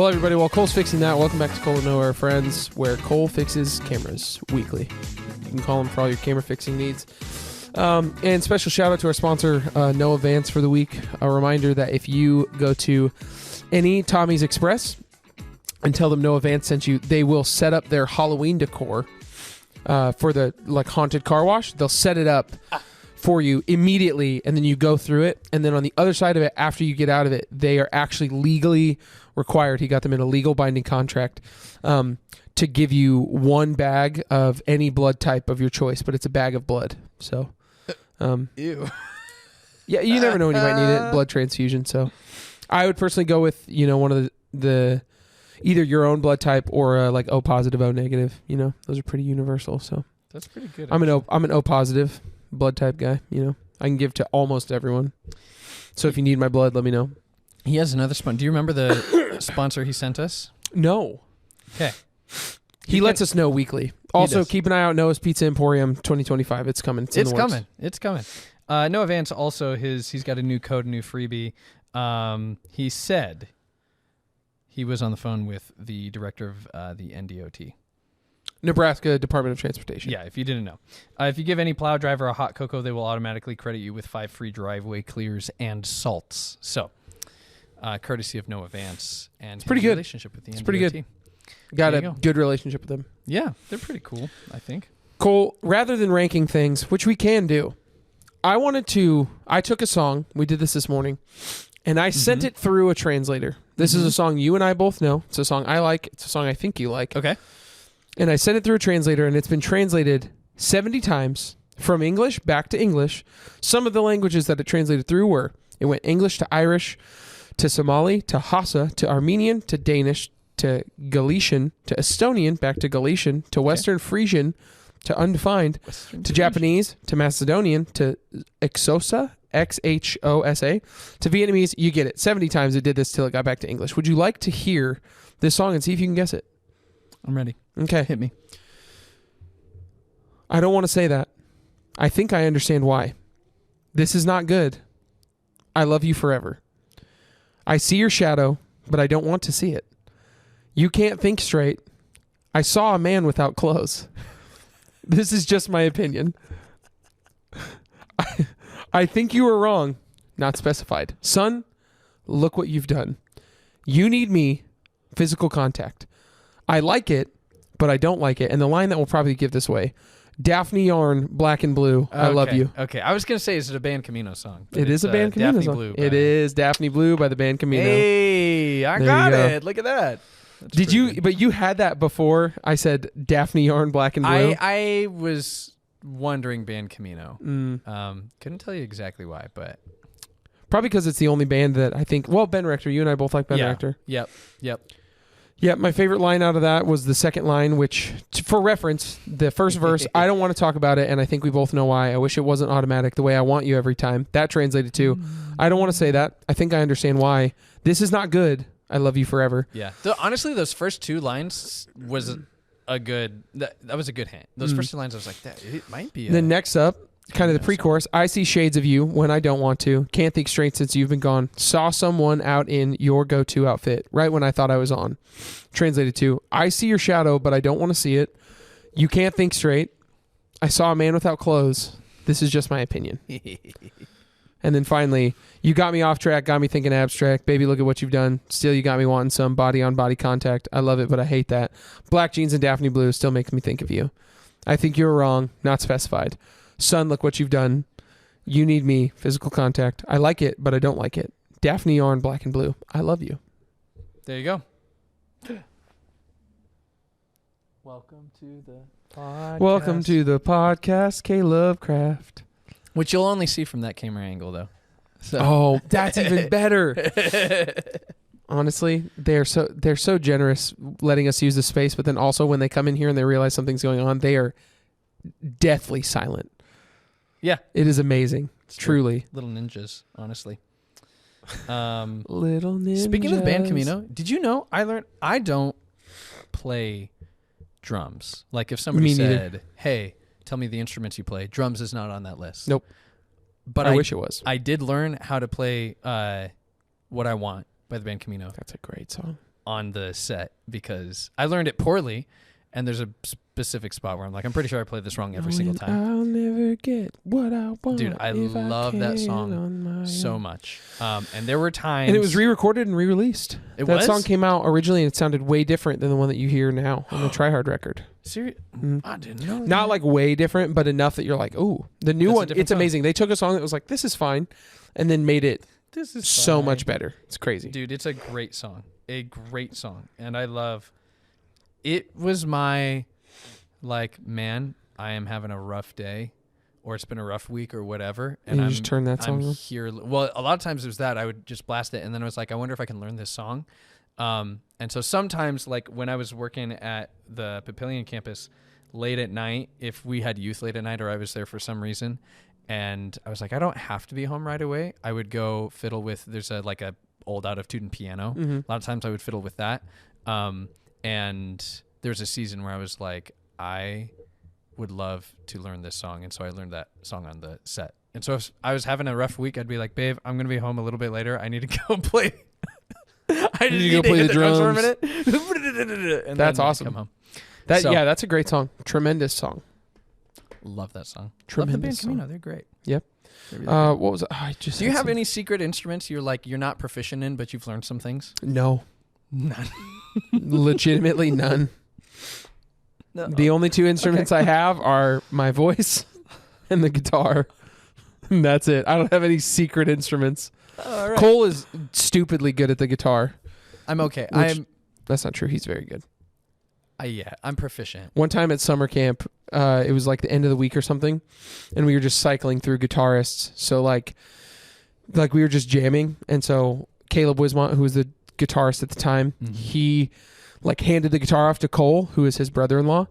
Well, everybody, while Cole's fixing that, welcome back to Cole and Noah, our friends, where Cole fixes cameras weekly. You can call him for all your camera fixing needs. And special shout out to our sponsor, Noah Vance, for the week. A reminder that if you go to any Tommy's Express and tell them Noah Vance sent you, they will set up their Halloween decor for the haunted car wash. They'll set it up for you immediately, and then you go through it. And then on the other side of it, after you get out of it, they are actually legally required. He got them in a legal binding contract to give you one bag of any blood type of your choice, but it's a bag of blood. So, ew. Yeah, you never know when you might need it. Blood transfusion. So, I would personally go with one of the either your own blood type or like O positive, O negative. Those are pretty universal. So that's pretty good. I'm an O positive blood type guy. I can give to almost everyone. So if you need my blood, let me know. He has another sponsor. Do you remember the sponsor he sent us? No. Okay. He lets us know weekly. Also, keep an eye out. Noah's Pizza Emporium 2025. It's coming. It's coming. It's coming. Noah Vance also he's got a new code, a new freebie. He said he was on the phone with the director of the NDOT. Nebraska Department of Transportation. Yeah, if you didn't know. If you give any plow driver a hot cocoa, they will automatically credit you with 5 free driveway clears and salts. So, courtesy of Noah Vance and it's pretty his good. relationship with the NDOT. It's pretty good. Got a good relationship with them. Yeah, they're pretty cool, I think. Cole, rather than ranking things, which we can do, I took a song, we did this morning, and I sent it through a translator. This is a song you and I both know. It's a song I like. It's a song I think you like. Okay. And I sent it through a translator, and it's been translated 70 times from English back to English. Some of the languages that it translated through it went English to Irish, to Somali, to Hausa, to Armenian, to Danish, to Galician, to Estonian, back to Galician, to Western Frisian, to Undefined, to Japanese, to Macedonian, to Xhosa, Xhosa, to Vietnamese. You get it. 70 times it did this till it got back to English. Would you like to hear this song and see if you can guess it? I'm ready. Okay. Hit me. I don't want to say that. I think I understand why. This is not good. I love you forever. I see your shadow, but I don't want to see it. You can't think straight. I saw a man without clothes. This is just my opinion. I think you were wrong. Not specified. Son, look what you've done. You need me. Physical contact. I like it, but I don't like it. And the line that will probably give this away. Daphne Yarn, Black and Blue. I love you. Okay. I was going to say, is it a Band Camino song? It is a Band Camino Daphne song. Blue It is Daphne Blue by the Band Camino. Hey, I got it. Look at that. That's Did you? good. But you had that before I said Daphne Yarn, Black and Blue? I was wondering Band Camino. Couldn't tell you exactly why, but... Probably because it's the only band that I think... Well, Ben Rector. You and I both like Ben Rector. Yep. Yeah, my favorite line out of that was the second line, which, for reference, the first verse, I don't want to talk about it, and I think we both know why. I wish it wasn't automatic the way I want you every time. That translated to, I don't want to say that. I think I understand why. This is not good. I love you forever. Yeah. Honestly, those first 2 lines was a good... That was a good hint. Those first 2 lines, I was like, that it might be... Then next up, kind of the pre-chorus, I see shades of you when I don't want to. Can't think straight since you've been gone. Saw someone out in your go-to outfit right when I thought I was on. Translated to, I see your shadow, but I don't want to see it. You can't think straight. I saw a man without clothes. This is just my opinion. And then finally, you got me off track, got me thinking abstract. Baby, look at what you've done. Still, you got me wanting some body-on-body contact. I love it, but I hate that. Black jeans and Daphne Blue still makes me think of you. I think you were wrong, not specified. Son, look what you've done. You need me. Physical contact. I like it, but I don't like it. Daphne Yarn, Black and Blue. I love you. There you go. Welcome to the podcast. Welcome to the podcast, Caleb Craft. Which you'll only see from that camera angle, though. So. Oh, that's even better. Honestly, they're so generous letting us use the space, but then also when they come in here and they realize something's going on, they are deathly silent. Yeah. It is amazing. It's truly. Little ninjas, honestly. Little ninjas. Speaking of Band Camino, did you know I don't play drums. Like if somebody said, hey, tell me the instruments you play, drums is not on that list. Nope. But I wish it was. I did learn how to play What I Want by the Band Camino. That's a great song. on the set because I learned it poorly, and there's a specific spot where I'm like, I'm pretty sure I played this wrong every single time. I'll never get what I want. Dude, I love that song so much. And there were times, and it was re-recorded and re-released. That song came out originally, and it sounded way different than the one that you hear now on the Try Hard record. Serious? I didn't know. Not like way different, but enough that you're like, oh, the new one. It's amazing. They took a song that was like, this is fine, and then made it so much better. It's crazy, dude. It's a great song. And I love. It was my, like, man, I am having a rough day, or it's been a rough week, or whatever, and you just turn that song on? Here. Well, a lot of times it was that I would just blast it, and then I was like, I wonder if I can learn this song. And so sometimes, like when I was working at the Papillion campus late at night, if we had youth late at night, or I was there for some reason, and I was like, I don't have to be home right away, I would go fiddle with. There's a old out of tune piano. A lot of times I would fiddle with that. And there was a season where I was like, I would love to learn this song. And so I learned that song on the set. And so if I was having a rough week, I'd be like, babe, I'm going to be home a little bit later. I need to go play. I just need to go play the drums for a minute. And that's then awesome. Come home. Yeah, that's a great song. Tremendous song. Love that song. Tremendous love the band song. Camino. They're great. Yep. Really what was it? Do you have any secret instruments you're not proficient in, but you've learned some things? No. None. Legitimately none. No. The only two instruments I have are my voice and the guitar. And that's it. I don't have any secret instruments. All right. Cole is stupidly good at the guitar. I'm okay. That's not true. He's very good. Yeah, I'm proficient. One time at summer camp, it was like the end of the week or something, and we were just cycling through guitarists. So like we were just jamming, and so Caleb Wismont, who was the guitarist at the time, he like handed the guitar off to Cole, who is his brother-in-law,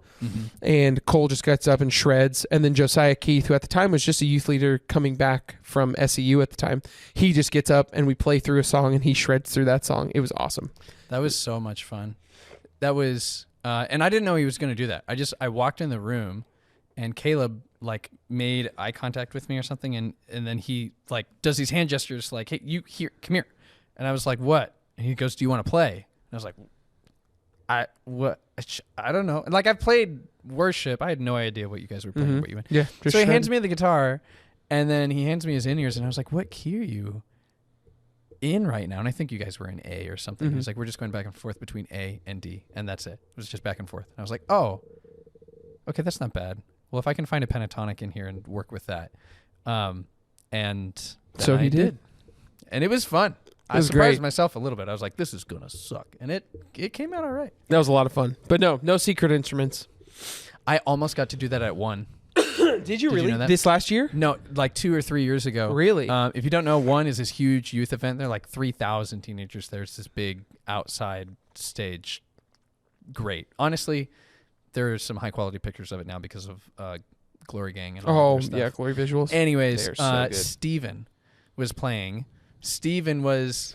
and Cole just gets up and shreds. And then Josiah Keith, who at the time was just a youth leader coming back from SEU at the time, he just gets up and we play through a song, and he shreds through that song. It was awesome. That was so much fun. That was. And I didn't know he was going to do that. I walked in the room, and Caleb like made eye contact with me or something, and then he like does these hand gestures like, "Hey, you here? Come here." And I was like, "What?" And he goes, "Do you want to play?" And I was like, I don't know. Like I've played worship. I had no idea what you guys were playing. What you meant. Yeah. So he hands me the guitar, and then he hands me his in-ears, and I was like, "What key are you in right now?" And I think you guys were in A or something. He's like, we're just going back and forth between A and D, and that's it. It was just back and forth. And I was like, oh, okay, that's not bad. Well, if I can find a pentatonic in here and work with that, and so he did, and it was fun. I surprised myself a little bit. I was like, this is gonna suck, and it came out all right. That was a lot of fun, but no secret instruments. I almost got to do that at one. Did you really? You know this last year? No, like 2 or 3 years ago. Really? If you don't know, one is this huge youth event. There are like 3,000 teenagers. There's this big outside stage. Great. Honestly, there are some high quality pictures of it now because of Glory Gang and all that stuff. Yeah, Glory Visuals. Anyways, so Steven was playing. Steven was...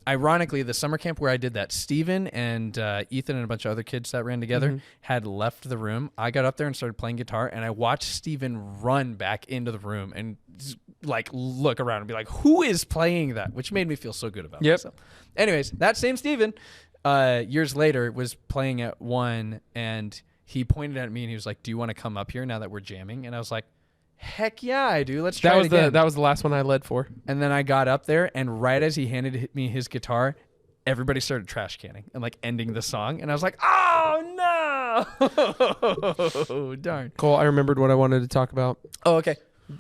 ironically, the summer camp where I did that, Steven and Ethan and a bunch of other kids that ran together had left the room. I got up there and started playing guitar, and I watched Steven run back into the room and like look around and be like, who is playing that? Which made me feel so good about myself. Anyways, that same Steven, years later, was playing at one, and he pointed at me and he was like, do you want to come up here now that we're jamming? And I was like, heck yeah, I do. Let's try it again. That was the last one I led for. And then I got up there, and right as he handed me his guitar, everybody started trash canning and like ending the song. And I was like, oh no, darn. Cole, I remembered what I wanted to talk about. Oh, okay.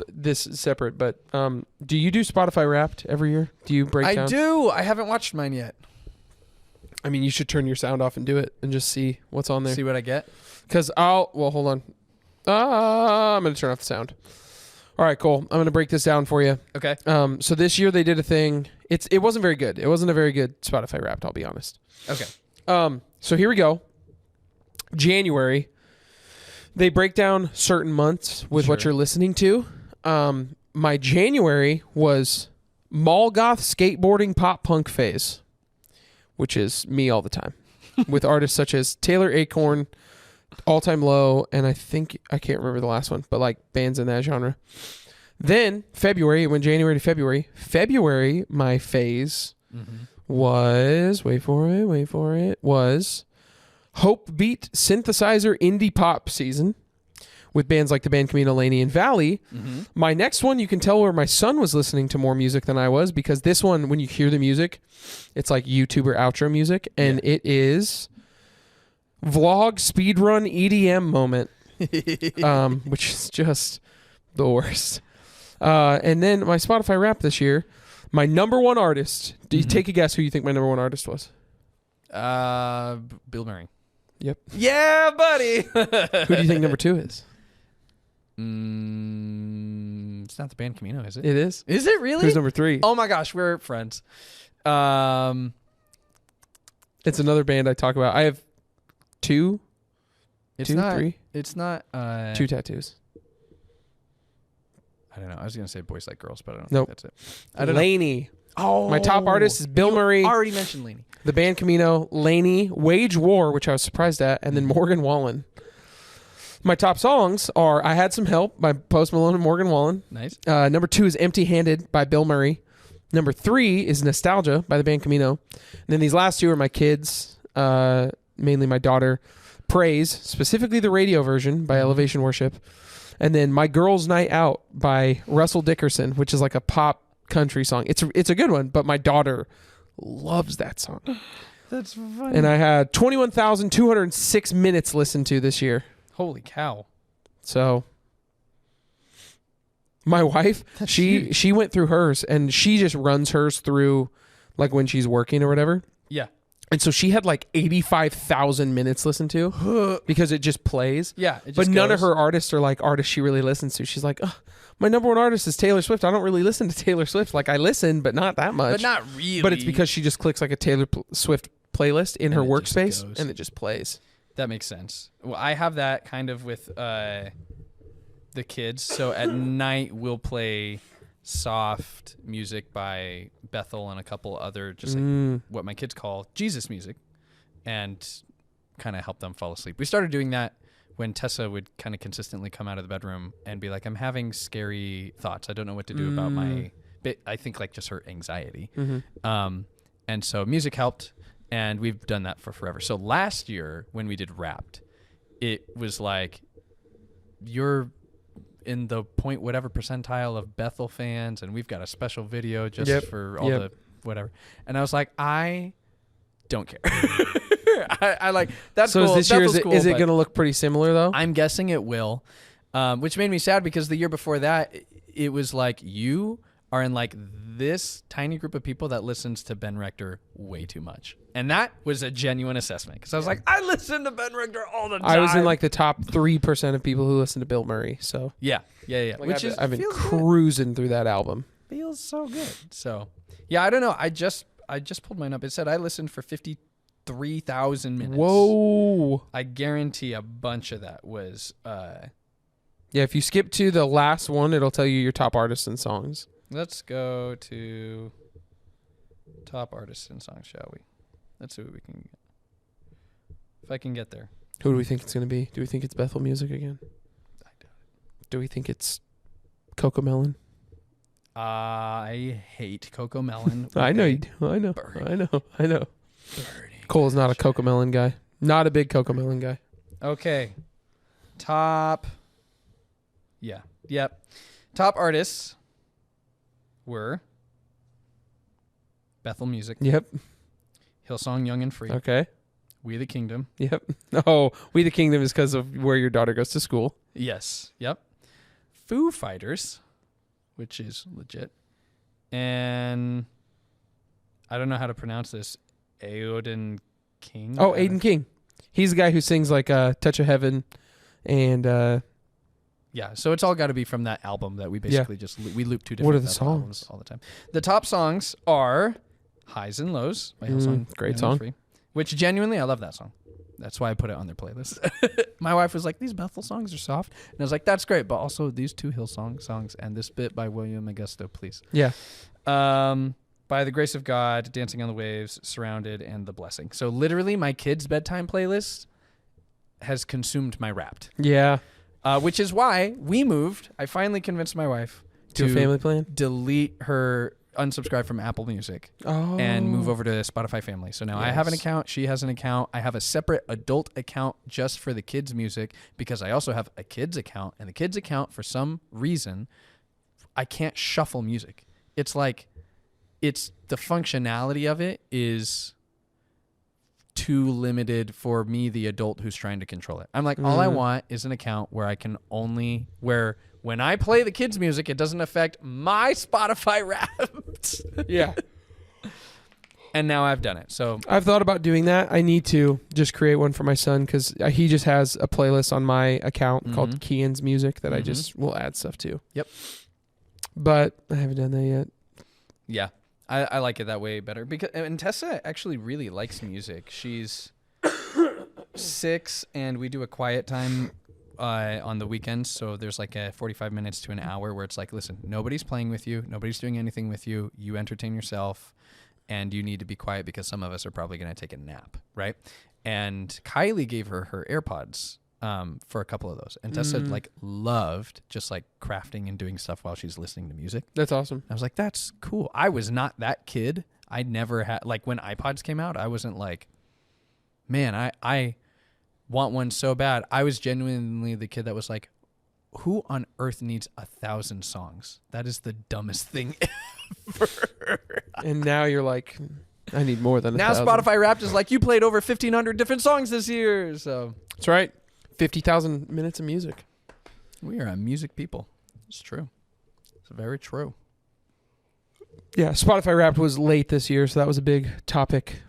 This is separate, but do you do Spotify Wrapped every year? Do you break down? I do. I haven't watched mine yet. I mean, you should turn your sound off and do it and just see what's on there. See what I get? Because hold on. I'm going to turn off the sound. All right, Cole. I'm going to break this down for you. Okay. So this year they did a thing. It wasn't very good. It wasn't a very good Spotify Wrapped, I'll be honest. Okay. So here we go. January. They break down certain months with what you're listening to. My January was mall goth skateboarding pop punk phase, which is me all the time, with artists such as Taylor Acorn, All Time Low, and I can't remember the last one, but like bands in that genre. Then February, it went January to February. February, my phase was, wait for it, was Hope Beat synthesizer indie pop season with bands like the band Camino, Laney, and Valley. Mm-hmm. My next one, you can tell where my son was listening to more music than I was, because this one, when you hear the music, it's like YouTuber outro music, and it is vlog speedrun EDM moment, which is just the worst. And then my Spotify Wrap this year, my number one artist. Do you take a guess who you think my number one artist was? Bill Murray. Yep. Yeah, buddy. Who do you think number two is? It's not the band Camino, is it? It is. Is it really? Who's number three? Oh my gosh, we're friends. It's another band I talk about. I have three. It's not. Two tattoos. I don't know. I was gonna say boys like girls, but I don't Nope. think that's it. I don't know. Laney. Oh, My top artist is Bill Murray. Already mentioned Laney. The band Camino, Laney, Wage War, which I was surprised at, and then Morgan Wallen. My top songs are I Had Some Help by Post Malone and Morgan Wallen. Nice. Number 2 is Empty Handed by Bill Murray. Number 3 is Nostalgia by the band Camino. And then these last two are my kids, mainly my daughter, Praise, specifically the radio version by Elevation Worship. And then My Girls Night Out by Russell Dickerson, which is like a pop country song. It's a good one, but my daughter loves that song. That's funny. And I had 21,206 minutes listened to this year. Holy cow. So my wife, she went through hers, and she just runs hers through like when she's working or whatever. Yeah. And so she had like 85,000 minutes listened to because it just plays. Yeah. It just But none of goes. her artists are like artists she really listens to. She's like, my number one artist is Taylor Swift. I don't really listen to Taylor Swift. Like I listen, but not that much. But not really. But it's because she just clicks like a Taylor Swift playlist in her it just workspace, goes. and it just plays. That makes sense. Well, I have that kind of with the kids. So at night we'll play soft music by Bethel and a couple other just like what my kids call Jesus music, and kind of help them fall asleep. We started doing that when Tessa would kind of consistently come out of the bedroom and be like, I'm having scary thoughts. I don't know what to do about my I think like just her anxiety. And so music helped. And we've done that for forever. So last year when we did Wrapped, it was like you're in the point whatever percentile of Bethel fans, and we've got a special video just for all the whatever. And I was like, I don't care. I like that's so cool. this year Bethel's cool, is it but going to look pretty similar though? I'm guessing it will, which made me sad because the year before that it was like you are in like this tiny group of people that listens to Ben Rector way too much. And that was a genuine assessment because I was like, I listen to Ben Rector all the time. I was in like the top 3% of people who listen to Bill Murray. So yeah. like Which I've been feels cruising through that album. feels so good. So yeah, I don't know. I just pulled mine up. It said I listened for 53,000 minutes. Whoa. I guarantee a bunch of that was Yeah, if you skip to the last one, it'll tell you your top artists and songs. let's go to top artists and songs, shall we? Let's see what we can get. If I can get there. Who do we think it's going to be? Do we think it's Bethel Music again? I doubt it. Do we think it's Coco Melon? I hate Coco Melon. I know you do. I know. I know. Cole is not a Coco Melon guy. Not a big Coco Melon guy. Okay. Top. Yeah. Yep. Top artists were Bethel Music, Yep. Hillsong Young and Free, Okay. We the Kingdom. Yep. Oh, We the Kingdom is because of where your daughter goes to school. Yes. Yep. Foo Fighters, which is legit. And I don't know how to pronounce this. Aoden King. Oh, Aiden King. He's the guy who sings like Touch of Heaven and Yeah, so it's all got to be from that album that we basically we loop two different What are the Bethel albums songs? all the time. The top songs are Highs and Lows by Hillsong. great Young song. and Free, which genuinely I love that song. That's why I put it on their playlist. My wife was like, these Bethel songs are soft. And I was like, that's great, but also these two Hillsong songs and this bit by William Augusto, please. yeah. By the Grace of God, Dancing on the Waves, Surrounded, and The Blessing. So literally my kids' bedtime playlist has consumed my Wrapped. Yeah. Which is why we moved. I finally convinced my wife To a family plan? delete her unsubscribe from Apple Music Oh. and move over to Spotify Family. So now I have an Yes. account. She has an account. I have a separate adult account just for the kids' music because I also have a kids account. And the kids account, for some reason, I can't shuffle music. It's like, it's the functionality of it is too limited for me, the adult who's trying to control it. I'm like, all I want is an account where I can where when I play the kids' music, it doesn't affect my Spotify Wrapped. Yeah. And now I've done it. So I've thought about doing that. I need to just create one for my son because he just has a playlist on my account called Kian's Music that I just will add stuff to. Yep. But I haven't done that yet. yeah, I like it that way better and Tessa actually really likes music. She's 6 and we do a quiet time on the weekends. So there's like a 45 minutes to an hour where it's like, listen, nobody's playing with you. Nobody's doing anything with you. You entertain yourself and you need to be quiet because some of us are probably going to take a nap. Right. And Kylie gave her AirPods for a couple of those. And Tessa like loved just like crafting and doing stuff while she's listening to music. That's awesome. I was like, that's cool. I was not that kid. I never had, like when iPods came out, I wasn't like, man, I want one so bad. I was genuinely the kid that was like, who on earth needs 1,000 songs? That is the dumbest thing ever. And now you're like, I need more than Now 1,000. Spotify Wrapped is like, you played over 1,500 different songs this year. So That's right. 50,000 minutes of music. we are a music people. It's true. It's very true. Yeah, Spotify Wrapped was late this year, so that was a big topic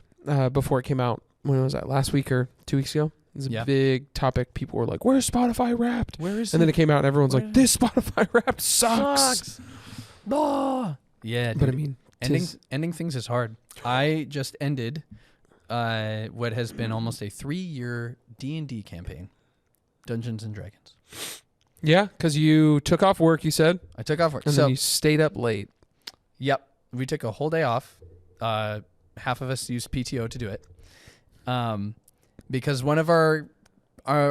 before it came out. When was that? Last week or 2 weeks ago? It was a big topic. People were like, where's Spotify Wrapped? Where is And then it came out and everyone's like, this Spotify Wrapped sucks. Blah. Yeah, But I dude. mean, Ending things is hard. I just ended what has been almost a 3-year D&D campaign, Dungeons and Dragons. yeah, because you took off work, you said, I took off work. and So, then you stayed up late. yep, we took a whole day off. Half of us used PTO to do it, because one of our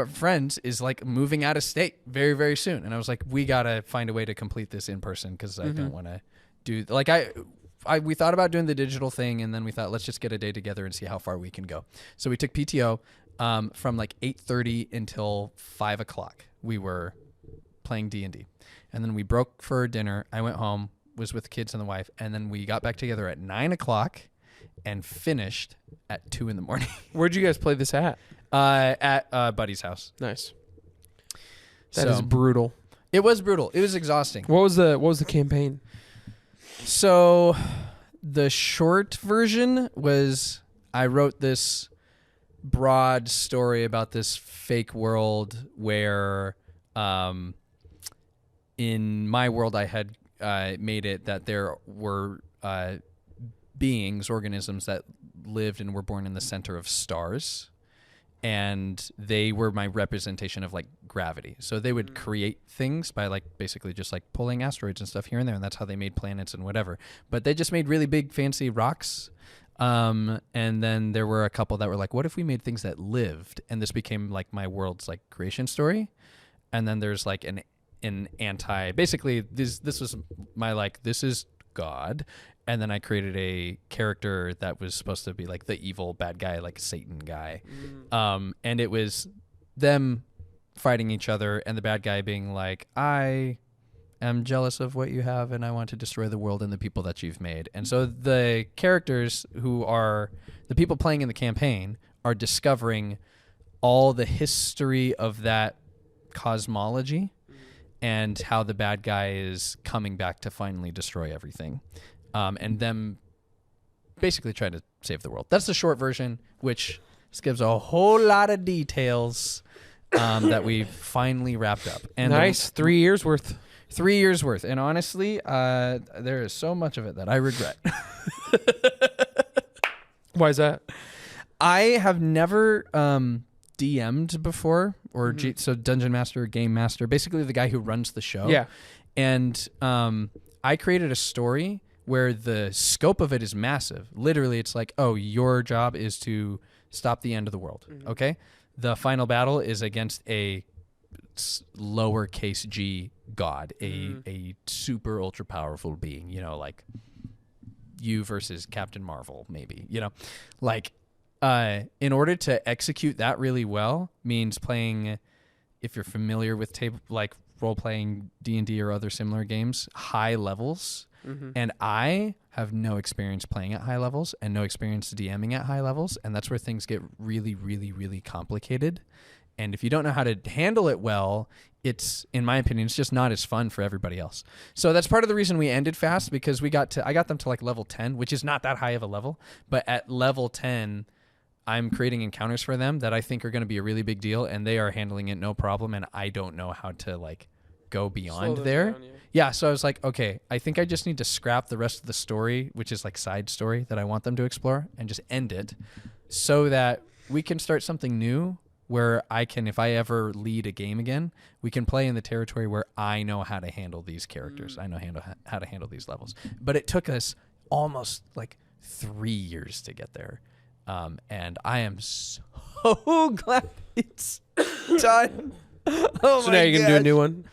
friends is like moving out of state very, very soon, and I was like, we gotta find a way to complete this in person because I don't want to do like we thought about doing the digital thing, and then we thought, let's just get a day together and see how far we can go. So we took PTO from like 8:30 until 5 o'clock. We were playing D&D. And then we broke for dinner. I went home, was with the kids and the wife, and then we got back together at 9 o'clock and finished at 2 in the morning. Where'd you guys play this at? At Buddy's house. Nice. That is brutal. It was brutal. It was exhausting. What was the campaign? So the short version was I wrote this broad story about this fake world where in my world I had made it that there were beings, organisms that lived and were born in the center of stars. And they were my representation of like gravity. So they would create things by like basically just like pulling asteroids and stuff here and there. And that's how they made planets and whatever. But they just made really big fancy rocks. And then there were a couple that were like, what if we made things that lived? And this became like my world's like creation story. And then there's like an anti, basically this was my like, this is God. And then I created a character that was supposed to be like the evil bad guy, like Satan guy. And it was them fighting each other and the bad guy being like, I am jealous of what you have and I want to destroy the world and the people that you've made. And so the characters who are the people playing in the campaign are discovering all the history of that cosmology and how the bad guy is coming back to finally destroy everything. And them basically trying to save the world. That's the short version, which gives a whole lot of details that we've finally wrapped up. And Nice. 3 years worth. 3 years worth. And honestly, there is so much of it that I regret. Why is that? I have never DM'd before, or so Dungeon Master, Game Master, basically the guy who runs the show. Yeah. And I created a story where the scope of it is massive. Literally, it's like, oh, your job is to stop the end of the world. Okay? The final battle is against a lowercase g god, a super ultra powerful being, you know, like you versus Captain Marvel, maybe, you know, like, in order to execute that really well means playing, if you're familiar with role-playing D&D or other similar games, high levels. Mm-hmm. And I have no experience playing at high levels and no experience DMing at high levels. And that's where things get really, really, really complicated. And if you don't know how to handle it well, it's, in my opinion, it's just not as fun for everybody else. So that's part of the reason we ended fast, because I got them to like level 10, which is not that high of a level. But at level 10, I'm creating encounters for them that I think are going to be a really big deal, and they are handling it no problem. And I don't know how to like go beyond there. Yeah. So I was like, okay, I think I just need to scrap the rest of the story, which is like side story that I want them to explore, and just end it so that we can start something new where I can, if I ever lead a game again, we can play in the territory where I know how to handle these characters. I know how to handle these levels. But it took us almost like 3 years to get there. And I am so glad it's done. Oh So now you're going to do a new one?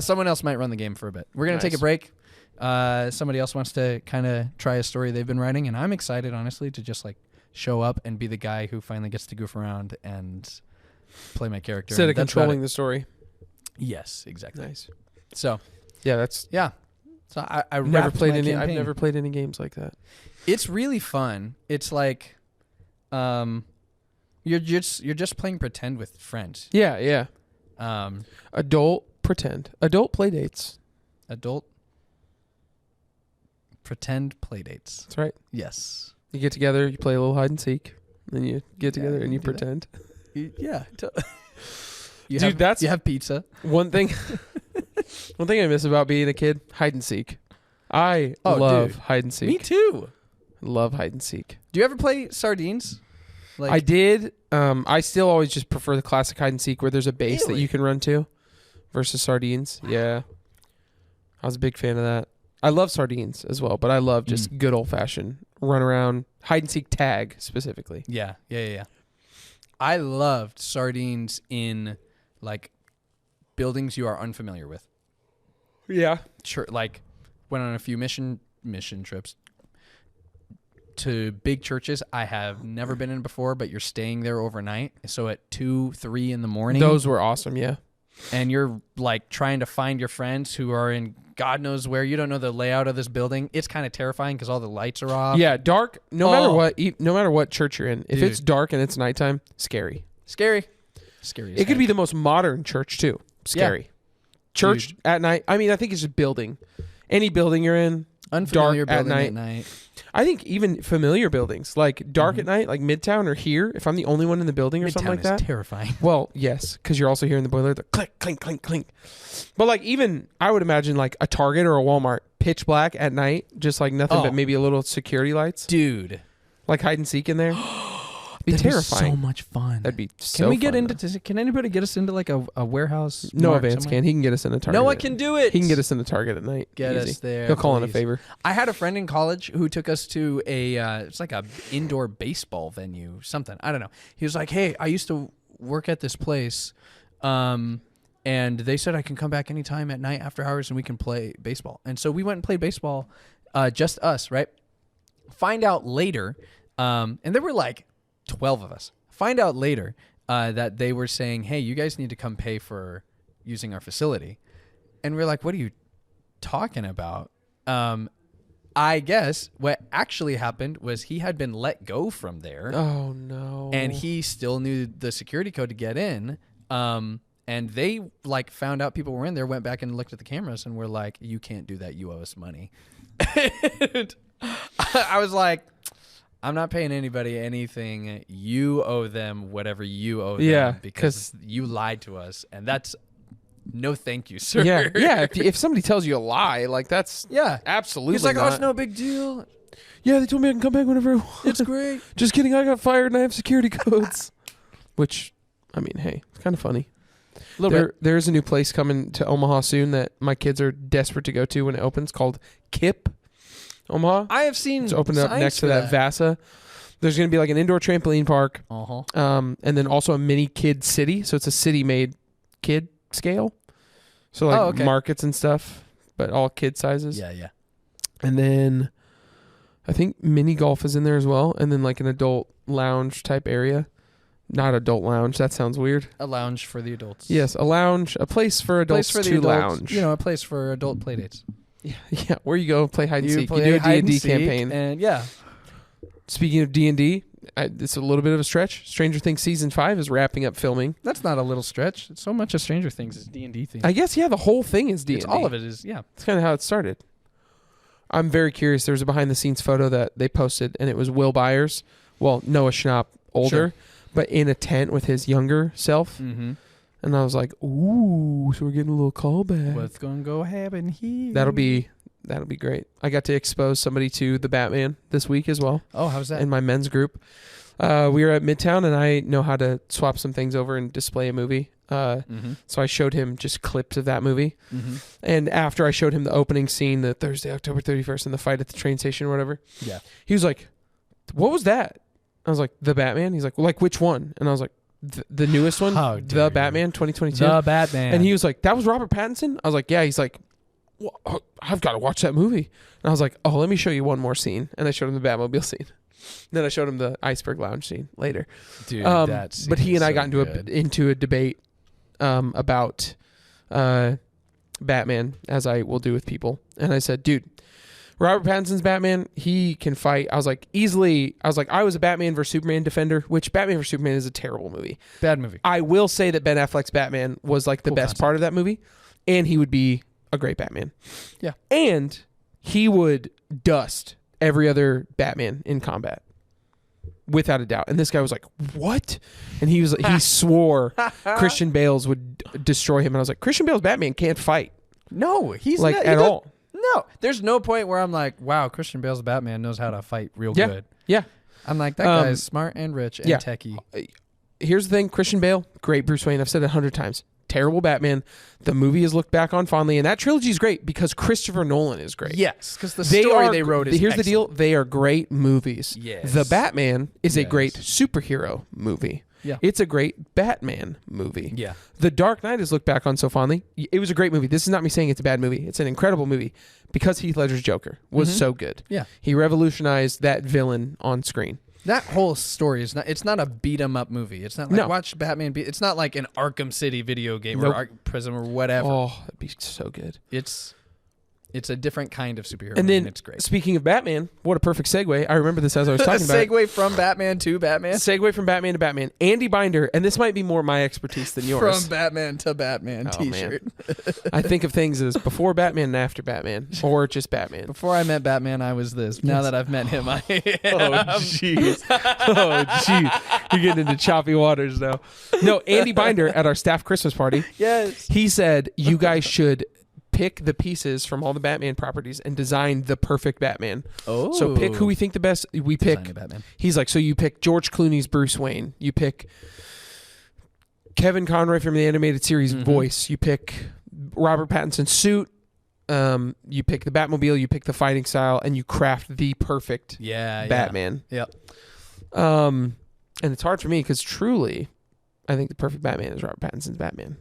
Someone else might run the game for a bit. We're going to take a break. Somebody else wants to kind of try a story they've been writing, and I'm excited, honestly, to just like show up and be the guy who finally gets to goof around and play my character. Instead of controlling the story. Yes, exactly. Nice. So yeah. So I never played any. campaign. I've never played any games like that. It's really fun. It's like, you're just playing pretend with friends. Yeah. Adult play dates. Adult pretend play dates. That's right. Yes. You get together, you play a little hide and seek, then you get together and you pretend. Yeah. You have pizza. One thing I miss about being a kid, hide and seek. I love hide and seek. Me too. Love hide and seek. Do you ever play sardines? Like, I did. I still always just prefer the classic hide and seek where there's a base that you can run to versus sardines. Yeah. I was a big fan of that. I love sardines as well, but I love just good old fashioned run around hide and seek tag specifically. Yeah. I loved sardines in like buildings you are unfamiliar with. Yeah. Sure. Like went on a few mission trips to big churches I have never been in before, but you're staying there overnight. So at 2-3 in the morning, those were awesome. Yeah. And you're like trying to find your friends who are in God knows where. You don't know the layout of this building. It's kind of terrifying because all the lights are off. Yeah, dark. No matter what church you're in, if it's dark and it's nighttime, scary. Scary. It could be the most modern church too. Scary. Yeah. Church at night. I mean, I think it's just building. Any building you're in, unfamiliar dark building at night. I think even familiar buildings, like dark at night, like Midtown or here, if I'm the only one in the building or something like that. Midtown is terrifying. Well, yes, because you're also hearing the boiler, the click, clink, clink, clink. But like even, I would imagine like a Target or a Walmart, pitch black at night, just like nothing but maybe a little security lights. Dude. Like hide and seek in there. Be terrifying. Be so much fun. That'd be so Can we get fun, into? Can anybody get us into like a warehouse? Noah Vance can. He can get us in a Target. Noah can do it. He can get us in a Target at night. Get us there. He'll call in a favor. I had a friend in college who took us to it's like a indoor baseball venue, something. I don't know. He was like, "Hey, I used to work at this place, and they said I can come back anytime at night after hours and we can play baseball." And so we went and played baseball, just us, right? Find out later, and there were like 12 of us. Find out later that they were saying, "Hey, you guys need to come pay for using our facility." And we're like, "What are you talking about?" I guess what actually happened was he had been let go from there. Oh, no. And he still knew the security code to get in. And they like found out people were in there, went back and looked at the cameras and were like, "You can't do that. You owe us money." And I was like, I'm not paying anybody anything. You owe them whatever you owe them because you lied to us. And that's no thank you, sir. Yeah. If somebody tells you a lie, like that's absolutely He's like, not. "Oh, it's no big deal. Yeah, they told me I can come back whenever I want. It's great." Just kidding. I got fired and I have security codes. Which, I mean, hey, it's kind of funny. There's a new place coming to Omaha soon that my kids are desperate to go to when it opens called KIP Omaha. I have seen it's opened up next to that Vasa. There's going to be like an indoor trampoline park, and then also a mini kid city. So it's a city-made kid scale. So like markets and stuff, but all kid sizes. Yeah. And then I think mini golf is in there as well, and then like an adult lounge type area. Not adult lounge. That sounds weird. A lounge for the adults. Yes, a lounge, a place for adults to lounge. You know, a place for adult play dates. Yeah, where you go play hide and seek. You play do a hide and D&D seek, campaign. and yeah. Speaking of D&D, it's a little bit of a stretch. Stranger Things season 5 is wrapping up filming. That's not a little stretch. So much of Stranger Things is D&D themed. I guess, yeah, the whole thing is D&D. It's all of it is, yeah. It's kind of how it started. I'm very curious. There was a behind-the-scenes photo that they posted, and it was Will Byers, well, Noah Schnapp, older, Sure. but in a tent with his younger self. Mm-hmm. And I was like, ooh, so we're getting a little callback. What's going to go happen here? That'll be great. I got to expose somebody to the Batman this week as well. Oh, how's that? In my men's group. We were at Midtown, and I know how to swap some things over and display a movie. So I showed him just clips of that movie. Mm-hmm. And after I showed him the opening scene, the Thursday, October 31st, and the fight at the train station or whatever, Yeah. he was like, what was that? I was like, the Batman? He's like, well, like which one? And I was like, the newest one, How the dare you. Batman 2022. The Batman. And he was like, that was Robert Pattinson? I was like, yeah. He's like, well, I've got to watch that movie. And I was like, oh, let me show you one more scene. And I showed him the Batmobile scene. Then I showed him the Iceberg Lounge scene later. Dude, but he and I got into a debate about Batman, as I will do with people. And I said, dude, Robert Pattinson's Batman, he can fight. I was like, I was a Batman vs. Superman defender, which Batman vs. Superman is a terrible movie. Bad movie. I will say that Ben Affleck's Batman was like the Cool best concept. part of that movie, and he would be a great Batman. Yeah. And he would dust every other Batman in combat. Without a doubt. And this guy was like, what? And he swore Christian Bale's would destroy him. And I was like, Christian Bale's Batman can't fight. No, he's like not, at all. No, there's no point where I'm like, wow, Christian Bale's Batman knows how to fight real Yeah. good. Yeah. I'm like, that guy is smart and rich and yeah. techie. Here's the thing. Christian Bale, great Bruce Wayne. I've said it 100 times. Terrible Batman. The movie is looked back on fondly. And that trilogy is great because Christopher Nolan is great. Yes, because the story they wrote is Here's excellent. the deal. They are great movies. Yes. The Batman is a Yes. great superhero movie. Yeah. It's a great Batman movie. Yeah. The Dark Knight is looked back on so fondly. It was a great movie. This is not me saying it's a bad movie. It's an incredible movie because Heath Ledger's Joker was so good. Yeah. He revolutionized that villain on screen. That whole story is it's not a beat 'em up movie. It's not like No. watch Batman it's not like an Arkham City video game Nope. or Prism or whatever. Oh, that'd be so good. It's a different kind of superhero And then, it's great. speaking of Batman, what a perfect segue. I remember this as I was talking about it. Segue from Batman to Batman. Segue from Batman to Batman. Andy Binder, and this might be more my expertise than yours. From Batman to Batman Oh, t-shirt. I think of things as before Batman and after Batman, or just Batman. Before I met Batman, I was this. Now that I've met him, I Oh, jeez. Oh, jeez. You're getting into choppy waters now. No, Andy Binder at our staff Christmas party, Yes. he said, you guys should pick the pieces from all the Batman properties and design the perfect Batman. Oh. So pick who we think the best. We pick. Design a Batman. He's like, so you pick George Clooney's Bruce Wayne. You pick Kevin Conroy from the animated series voice. You pick Robert Pattinson's suit. You pick the Batmobile. You pick the fighting style, and you craft the perfect Batman. Yeah. And it's hard for me because truly, I think the perfect Batman is Robert Pattinson's Batman.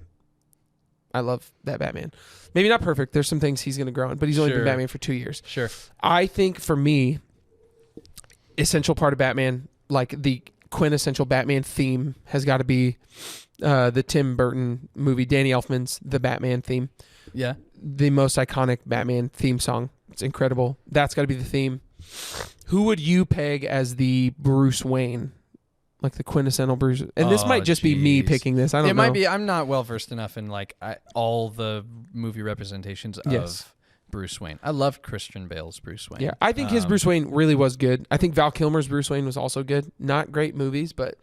I love that Batman. Maybe not perfect. There's some things he's going to grow in, but he's only been Batman for 2 years. Sure. I think for me, essential part of Batman, like the quintessential Batman theme, has got to be the Tim Burton movie, Danny Elfman's The Batman theme. Yeah. The most iconic Batman theme song. It's incredible. That's got to be the theme. Who would you peg as the Bruce Wayne? Like the quintessential Bruce. And this might just be me picking this. I don't know. It might be. I'm not well versed enough in like all the movie representations of Bruce Wayne. I love Christian Bale's Bruce Wayne. Yeah, I think his Bruce Wayne really was good. I think Val Kilmer's Bruce Wayne was also good. Not great movies, but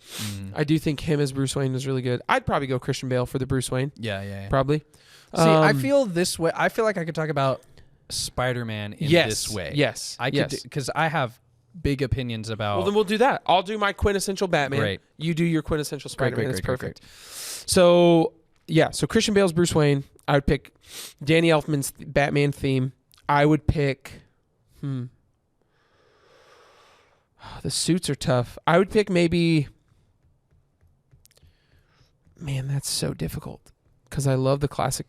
I do think him as Bruce Wayne was really good. I'd probably go Christian Bale for the Bruce Wayne. Yeah. Probably. See, I feel this way. I feel like I could talk about Spider-Man in this way. Yes. I could because I have big opinions about. Well, then we'll do that. I'll do my quintessential Batman. Great. You do your quintessential Spider-Man. It's great. perfect. So, yeah. So Christian Bale's Bruce Wayne. I would pick Danny Elfman's Batman theme. I would pick... the suits are tough. I would pick maybe... Man, that's so difficult. Because I love the classic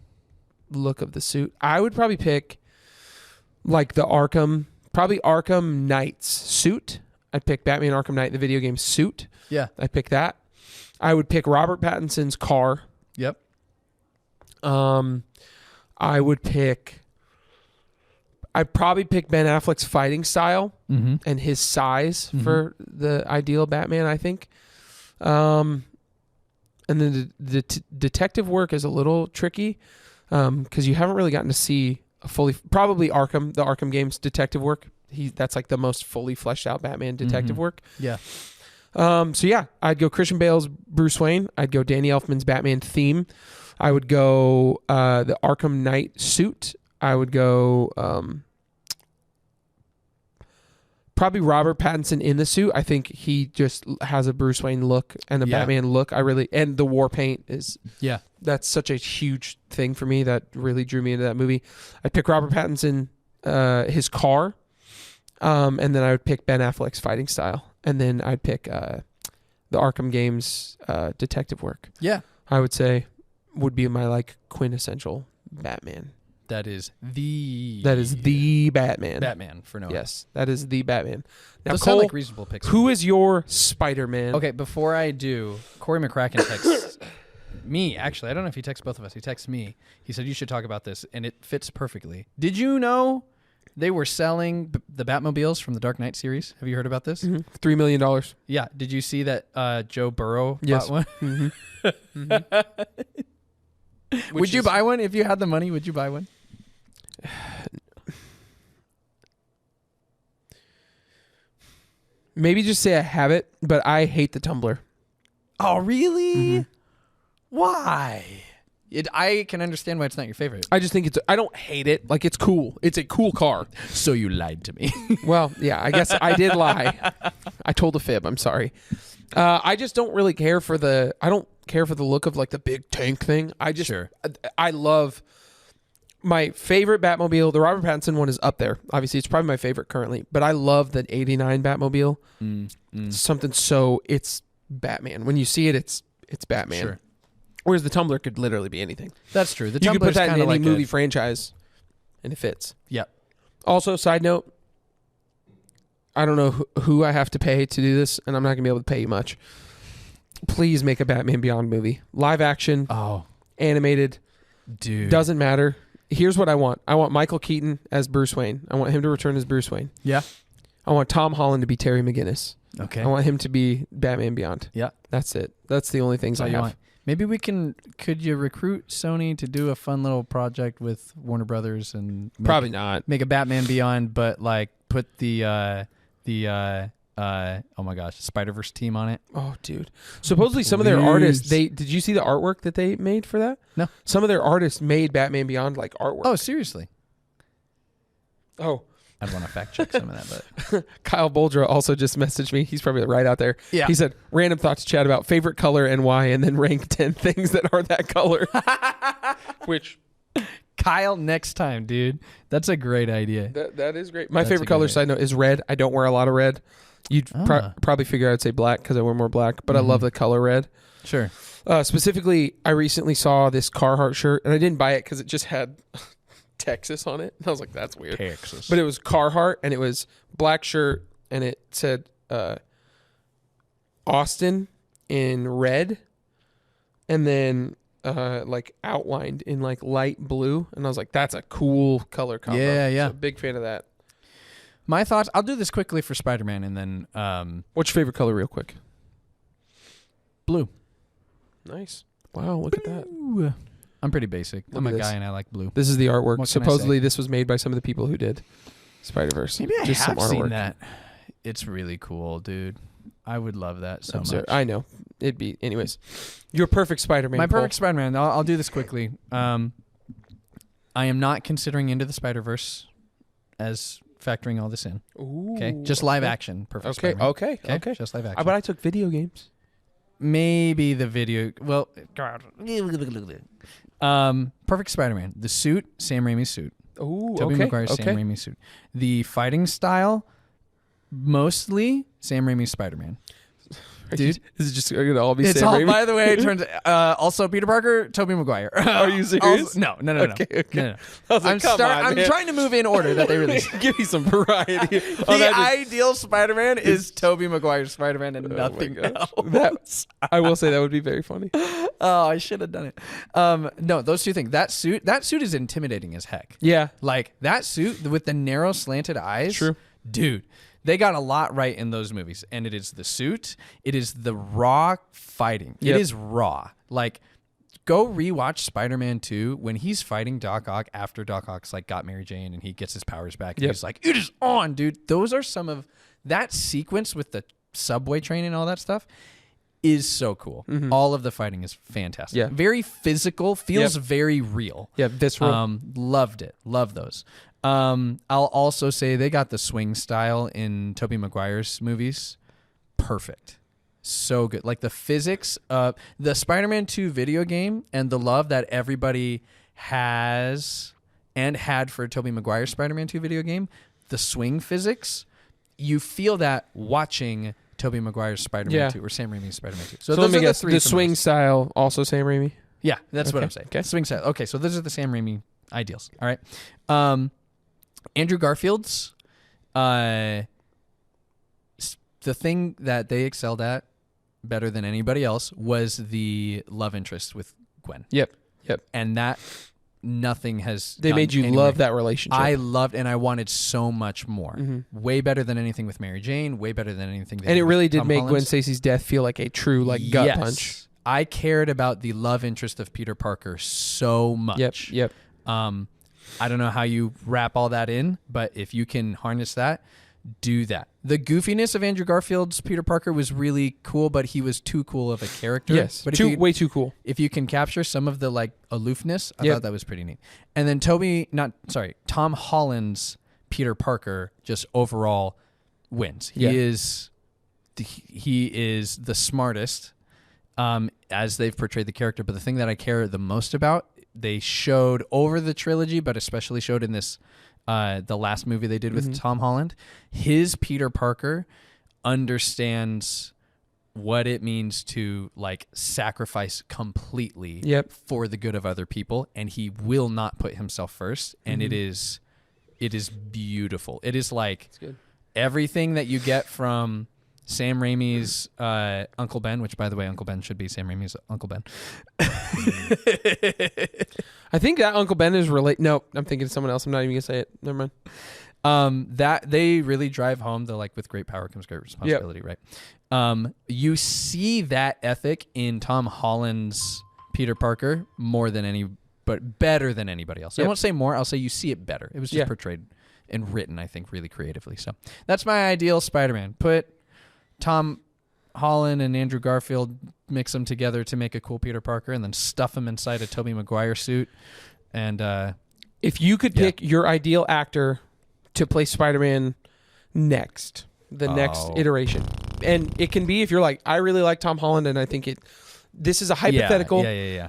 look of the suit. I would probably pick like the Arkham probably Arkham Knight's suit. I'd pick Batman Arkham Knight, the video game suit. Yeah. I'd pick that. I would pick Robert Pattinson's car. Yep. I would pick. I'd probably pick Ben Affleck's fighting style and his size for the ideal Batman, I think. And then the detective work is a little tricky because you haven't really gotten to see a fully, probably the Arkham games detective work. That's like the most fully fleshed out Batman detective work. Yeah. So yeah, I'd go Christian Bale's Bruce Wayne. I'd go Danny Elfman's Batman theme. I would go the Arkham Knight suit. I would go probably Robert Pattinson in the suit. I think he just has a Bruce Wayne look and a Batman look. And the war paint is that's such a huge thing for me that really drew me into that movie. I'd pick Robert Pattinson, his car, and then I would pick Ben Affleck's fighting style, and then I'd pick the Arkham games detective work. Yeah, I would say would be my like quintessential Batman. That is the Batman. Batman for Noah. Yes, that is the Batman. Now, Those Cole, sound like reasonable picks. who is your Spider-Man? Okay, before I do, Corey McCracken texts me. Actually, I don't know if he texts both of us. He texts me. He said you should talk about this, and it fits perfectly. Did you know they were selling the Batmobiles from the Dark Knight series? Have you heard about this? $3 million. Yeah. Did you see that Joe Burrow Yes. bought one? Would you buy one if you had the money? Would you buy one? Maybe just say I have it, but I hate the tumbler. Oh, really? Why? I can understand why it's not your favorite. I just think I don't hate it. Like, it's cool. It's a cool car. So you lied to me. Well, yeah, I guess I did lie. I told a fib. I'm sorry. I just don't really care for the look of like the big tank thing. I love my favorite Batmobile. The Robert Pattinson one is up there. Obviously, it's probably my favorite currently, but I love the 89 Batmobile. Something it's Batman. When you see it, it's Batman. Sure. Whereas the tumbler could literally be anything. That's true. The You could put Tumbler's that in kinda any like movie franchise, and it fits. Yep. Also, side note, I don't know who I have to pay to do this, and I'm not going to be able to pay you much. Please make a Batman Beyond movie. Live action, animated, dude. doesn't matter. Here's what I want. I want Michael Keaton as Bruce Wayne. I want him to return as Bruce Wayne. Yeah. I want Tom Holland to be Terry McGinnis. Okay. I want him to be Batman Beyond. Yeah. That's it. That's the only things I have. Want. Maybe could you recruit Sony to do a fun little project with Warner Brothers and Probably not. Make a Batman Beyond, but like put the oh my gosh, Spider-Verse team on it. Oh, dude. Supposedly some of their artists, did you see the artwork that they made for that? No. Some of their artists made Batman Beyond like artwork. Oh, seriously? Oh. I'd want to fact check some of that, but Kyle Boldra also just messaged me. He's probably right out there. Yeah. He said, random thoughts chat about favorite color and why, and then rank 10 things that are that color. Which, Kyle, next time, dude. That's a great idea. that is great. My favorite color, side note, is red. I don't wear a lot of red. You'd probably figure I'd say black because I wear more black, but I love the color red. Sure. Specifically, I recently saw this Carhartt shirt, and I didn't buy it because it just had Texas on it. And I was like, that's weird. Texas. But it was Carhartt, and it was black shirt, and it said Austin in red, and then like outlined in like light blue. And I was like, that's a cool color combo. Yeah. So big fan of that. My thoughts, I'll do this quickly for Spider-Man, and then What's your favorite color real quick? blue. Nice. Wow, look at that. I'm pretty basic. Look I'm at a this. guy and I like blue. This is the artwork. What can I Supposedly this was made by some of the people who did Spider-Verse. Maybe I Just have some seen artwork. that. It's really cool, dude. I would love that so Absurd. much. I know. It'd be, anyways. Your perfect Spider-Man. My Cole. perfect Spider-Man. I'll do this quickly. I am not considering Into the Spider-Verse as factoring all this in. Ooh, Okay, just live action. Perfect. Spider-Man. Okay. Just live action. But I took video games. Maybe the video. Well, perfect Spider-Man. The suit, Sam Raimi's suit. Ooh, Tobey Maguire's Sam Raimi's suit. The fighting style, mostly Sam Raimi's Spider-Man. dude. Is it just going to all be It's Sam all, Raimi? by the way, it turns also Peter Parker, Tobey Maguire. Are you serious? No. Okay. No. I was like, come on, I'm man. trying to move in order that they release. Give me some variety. The ideal Spider-Man is Tobey Maguire's Spider-Man and nothing else. I will say that would be very funny. Oh, I should have done it. No, those two things. That suit is intimidating as heck. Yeah. Like that suit with the narrow slanted eyes. True. Dude, they got a lot right in those movies. And it is the suit. It is the raw fighting. Yep. It is raw. Like, go rewatch Spider-Man 2 when he's fighting Doc Ock after Doc Ock's like got Mary Jane and he gets his powers back. And Yep. he's like, it is on, dude. Those are some of that sequence with the subway train and all that stuff is so cool. Mm-hmm. All of the fighting is fantastic. Yeah. Very physical, feels Yep. very real. Yeah, visceral. Loved it. Love those. I'll also say they got the swing style in Tobey Maguire's movies. Perfect. So good. Like the physics of the Spider-Man 2 video game and the love that everybody has and had for Tobey Maguire's Spider-Man 2 video game, the swing physics, you feel that watching Tobey Maguire's Spider-Man Yeah. 2 or Sam Raimi's Spider-Man 2. So those let me are guess, three the from swing those. style also Sam Raimi? Yeah, that's what Okay. I'm saying. Okay. Swing style. Okay, so those are the Sam Raimi ideals. All right. Andrew Garfield's, the thing that they excelled at better than anybody else was the love interest with Gwen. Yep. And that nothing has They done made you anywhere. love that relationship. I loved and I wanted so much more. Mm-hmm. Way better than anything with Mary Jane, way better than anything they And did it with really did Tom make Holland. Gwen Stacy's death feel like a true gut Yes. punch. I cared about the love interest of Peter Parker so much. Yep. I don't know how you wrap all that in, but if you can harness that, do that. The goofiness of Andrew Garfield's Peter Parker was really cool, but he was too cool of a character. Yes. But Way too cool. if you can capture some of the like aloofness, I Yep. thought that was pretty neat. And then Tom Holland's Peter Parker just overall wins. Yeah. He is the smartest as they've portrayed the character. But the thing that I care the most about, they showed over the trilogy, but especially showed in this the last movie they did with Tom Holland. His Peter Parker understands what it means to like sacrifice completely Yep. for the good of other people, and he will not put himself first. And it is beautiful. It is like good. everything that you get from Sam Raimi's Uncle Ben, which by the way, Uncle Ben should be Sam Raimi's Uncle Ben. I think that Uncle Ben is No, I'm thinking of someone else. I'm not even going to say it. Never mind. That they really drive home the like with great power comes great responsibility, right? You see that ethic in Tom Holland's Peter Parker more than any, but better than anybody else. I Yep. won't say more. I'll say you see it better. It was just portrayed and written, I think, really creatively. So that's my ideal Spider-Man. Put Tom Holland and Andrew Garfield, mix them together to make a cool Peter Parker, and then stuff them inside a Tobey Maguire suit. And If you could pick your ideal actor to play Spider-Man next iteration, and it can be if you're like, I really like Tom Holland, and I think this is a hypothetical. Yeah.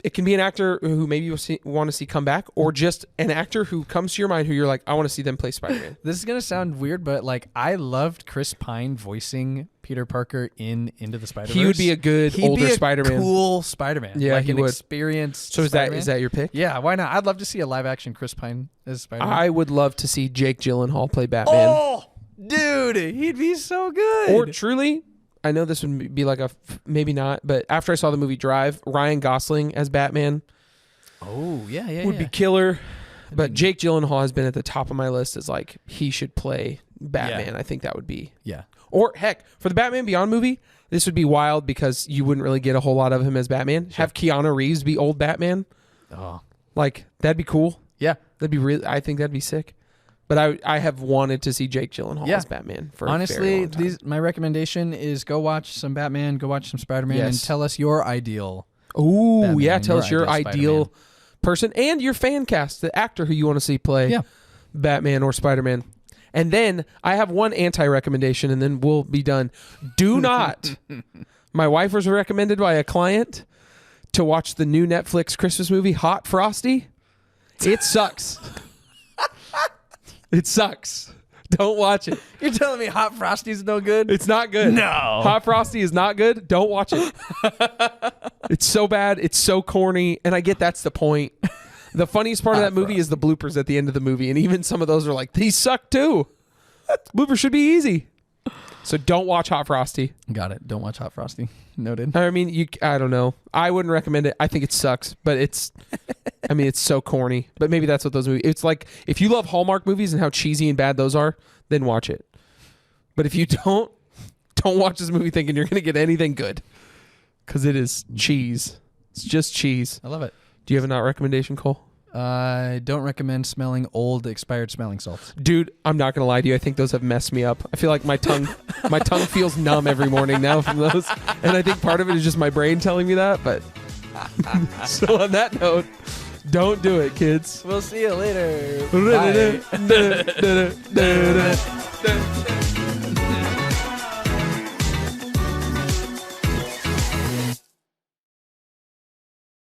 It can be an actor who maybe you want to see come back, or just an actor who comes to your mind who you're like, I want to see them play Spider-Man. This is gonna sound weird, but like I loved Chris Pine voicing Peter Parker in Into the Spider-Verse. He would be a good older Spider-Man. Cool Spider-Man. Yeah, like he an would. experienced. So is Spider-Man. that your pick? Yeah, why not? I'd love to see a live action Chris Pine as Spider-Man. I would love to see Jake Gyllenhaal play Batman. Oh, dude, he'd be so good. Or truly, I know this would be like maybe not, but after I saw the movie Drive, Ryan Gosling as Batman would be killer. But Jake Gyllenhaal has been at the top of my list as like he should play Batman. Yeah. I think that would be. Yeah. Or heck, for the Batman Beyond movie, this would be wild because you wouldn't really get a whole lot of him as Batman. Sure. Have Keanu Reeves be old Batman. Oh. Like that'd be cool. Yeah. That'd be really. I think that'd be sick. But I have wanted to see Jake Gyllenhaal as Batman for a very long time. my recommendation is go watch some Batman, go watch some Spider-Man, and tell us your ideal. Ooh, Batman, yeah. Tell your us your ideal ideal person and your fan cast, the actor who you want to see play Batman or Spider-Man. And then I have one anti-recommendation, and then we'll be done. Do not. My wife was recommended by a client to watch the new Netflix Christmas movie, Hot Frosty. It sucks. It sucks. Don't watch it. You're telling me Hot Frosty's no good? It's not good. No. Hot Frosty is not good. Don't watch it. It's so bad. It's so corny. And I get that's the point. The funniest part of that movie is the bloopers at the end of the movie. And even some of those are like, these suck too. Bloopers should be easy. So don't watch Hot Frosty. Got it. Don't watch Hot Frosty. Noted. I mean, I don't know. I wouldn't recommend it. I think it sucks, but it's so corny. But maybe that's what those movies. It's like if you love Hallmark movies and how cheesy and bad those are, then watch it. But if you don't watch this movie thinking you're going to get anything good, because it is cheese. It's just cheese. I love it. Do you have a not recommendation, Cole? I don't recommend smelling old expired smelling salts. Dude, I'm not gonna lie to you. I think those have messed me up. I feel like my tongue feels numb every morning now from those, and I think part of it is just my brain telling me that. But so on that note, don't do it, kids. We'll see you later. Bye.